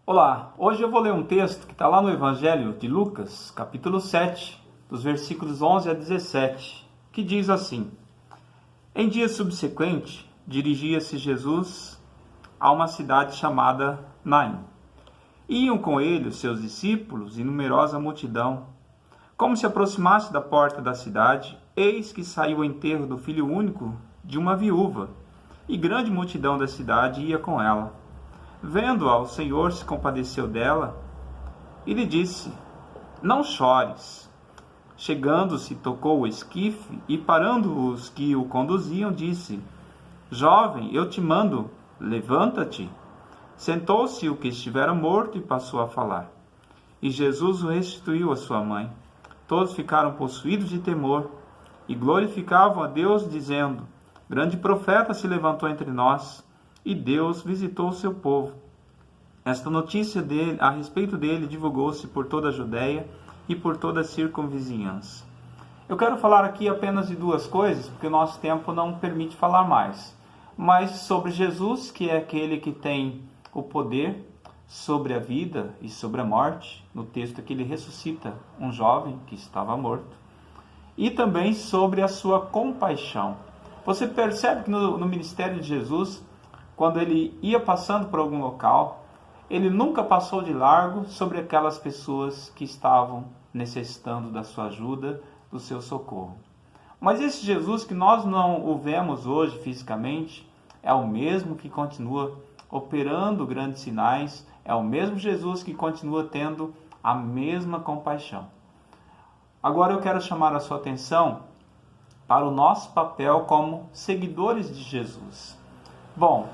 Olá, hoje eu vou ler um texto que está lá no Evangelho de Lucas, capítulo 7, dos versículos 11 a 17, que diz assim: Em dia subsequente, dirigia-se Jesus a uma cidade chamada Naim. Iam com ele os seus discípulos e numerosa multidão. Como se aproximasse da porta da cidade, eis que saiu o enterro do filho único de uma viúva, e grande multidão da cidade ia com ela. Vendo-a, o Senhor se compadeceu dela e lhe disse: Não chores. Chegando-se, tocou o esquife e, parando os que o conduziam, disse: Jovem, eu te mando, levanta-te. Sentou-se o que estivera morto e passou a falar. E Jesus o restituiu à sua mãe. Todos ficaram possuídos de temor e glorificavam a Deus, dizendo: Grande profeta se levantou entre nós, e Deus visitou o seu povo. Esta notícia a respeito dele divulgou-se por toda a Judéia e por toda a circunvizinhança. Eu quero falar aqui apenas de duas coisas, porque o nosso tempo não permite falar mais. Mas sobre Jesus, que é aquele que tem o poder sobre a vida e sobre a morte, no texto que ele ressuscita um jovem que estava morto. E também sobre a sua compaixão. Você percebe que no ministério de Jesus, quando ele ia passando por algum local, ele nunca passou de largo sobre aquelas pessoas que estavam necessitando da sua ajuda, do seu socorro. Mas esse Jesus que nós não o vemos hoje fisicamente, é o mesmo que continua operando grandes sinais, é o mesmo Jesus que continua tendo a mesma compaixão. Agora eu quero chamar a sua atenção para o nosso papel como seguidores de Jesus. Bom,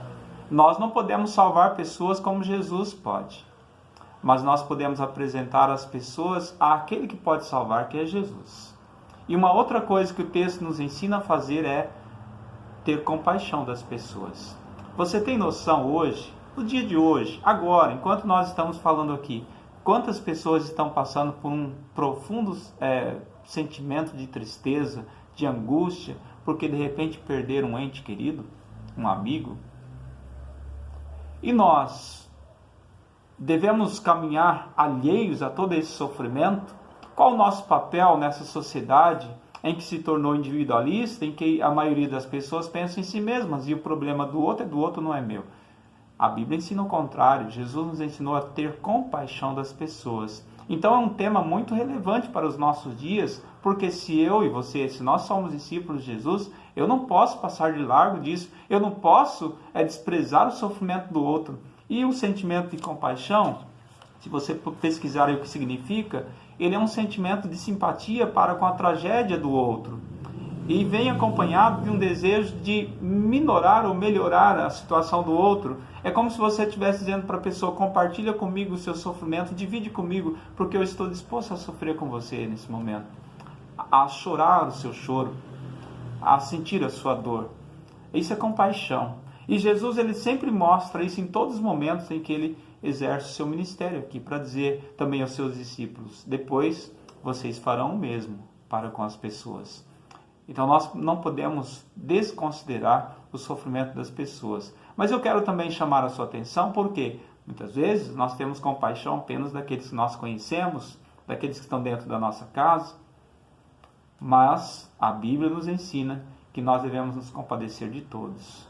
nós não podemos salvar pessoas como Jesus pode, mas nós podemos apresentar as pessoas àquele que pode salvar, que é Jesus. E uma outra coisa que o texto nos ensina a fazer é ter compaixão das pessoas. Você tem noção hoje, no dia de hoje, agora, enquanto nós estamos falando aqui, quantas pessoas estão passando por um profundo sentimento de tristeza, de angústia, porque de repente perderam um ente querido, um amigo? E nós devemos caminhar alheios a todo esse sofrimento? Qual o nosso papel nessa sociedade em que se tornou individualista, em que a maioria das pessoas pensa em si mesmas e o problema do outro é do outro, não é meu? A Bíblia ensina o contrário. Jesus nos ensinou a ter compaixão das pessoas. Então é um tema muito relevante para os nossos dias, porque se eu e você, se nós somos discípulos de Jesus, eu não posso passar de largo disso, eu não posso desprezar o sofrimento do outro. E o sentimento de compaixão, se você pesquisar aí o que significa, ele é um sentimento de simpatia para com a tragédia do outro. E vem acompanhado de um desejo de minorar ou melhorar a situação do outro. É como se você estivesse dizendo para a pessoa: compartilha comigo o seu sofrimento, divide comigo, porque eu estou disposto a sofrer com você nesse momento. A chorar o seu choro, a sentir a sua dor. Isso é compaixão. E Jesus ele sempre mostra isso em todos os momentos em que ele exerce o seu ministério aqui, para dizer também aos seus discípulos: depois vocês farão o mesmo para com as pessoas. Então nós não podemos desconsiderar o sofrimento das pessoas. Mas eu quero também chamar a sua atenção porque muitas vezes nós temos compaixão apenas daqueles que nós conhecemos, daqueles que estão dentro da nossa casa. Mas a Bíblia nos ensina que nós devemos nos compadecer de todos.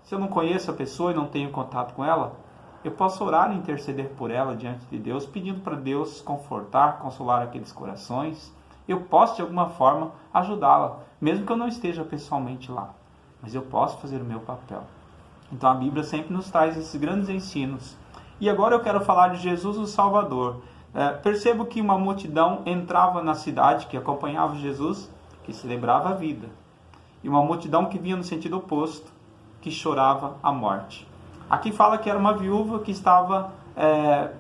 Se eu não conheço a pessoa e não tenho contato com ela, eu posso orar e interceder por ela diante de Deus, pedindo para Deus confortar, consolar aqueles corações. Eu posso, de alguma forma, ajudá-la, mesmo que eu não esteja pessoalmente lá. Mas eu posso fazer o meu papel. Então a Bíblia sempre nos traz esses grandes ensinos. E agora eu quero falar de Jesus o Salvador. Percebo que uma multidão entrava na cidade, que acompanhava Jesus, que celebrava a vida. E uma multidão que vinha no sentido oposto, que chorava a morte. Aqui fala que era uma viúva que estava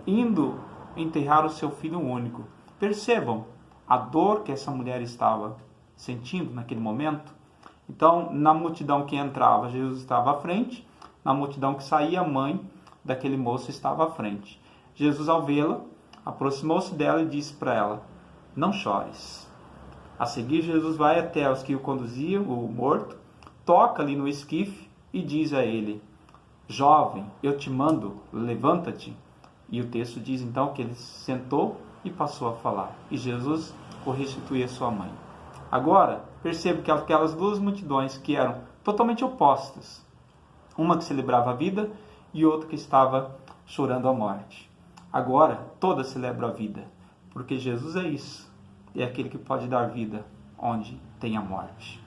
indo enterrar o seu filho único. Percebam a dor que essa mulher estava sentindo naquele momento. Então, na multidão que entrava, Jesus estava à frente. Na multidão que saía, a mãe daquele moço estava à frente. Jesus, ao vê-la, aproximou-se dela e disse para ela: Não chores. A seguir, Jesus vai até os que o conduziam, o morto, toca ali no esquife e diz a ele: jovem, eu te mando, levanta-te. E o texto diz então que ele sentou e passou a falar. E Jesus o restituiu à sua mãe. Agora, percebo que aquelas duas multidões que eram totalmente opostas, uma que celebrava a vida e outra que estava chorando a morte. Agora, todas celebram a vida, porque Jesus é isso, é aquele que pode dar vida onde tem a morte.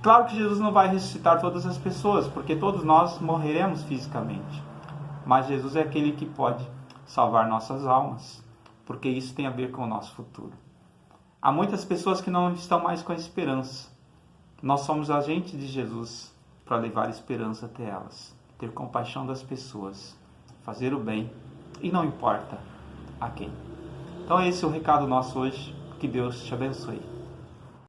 Claro que Jesus não vai ressuscitar todas as pessoas, porque todos nós morreremos fisicamente. Mas Jesus é aquele que pode salvar nossas almas, porque isso tem a ver com o nosso futuro. Há muitas pessoas que não estão mais com a esperança. Nós somos agentes de Jesus para levar esperança até elas. Ter compaixão das pessoas, fazer o bem, e não importa a quem. Então esse é o recado nosso hoje. Que Deus te abençoe.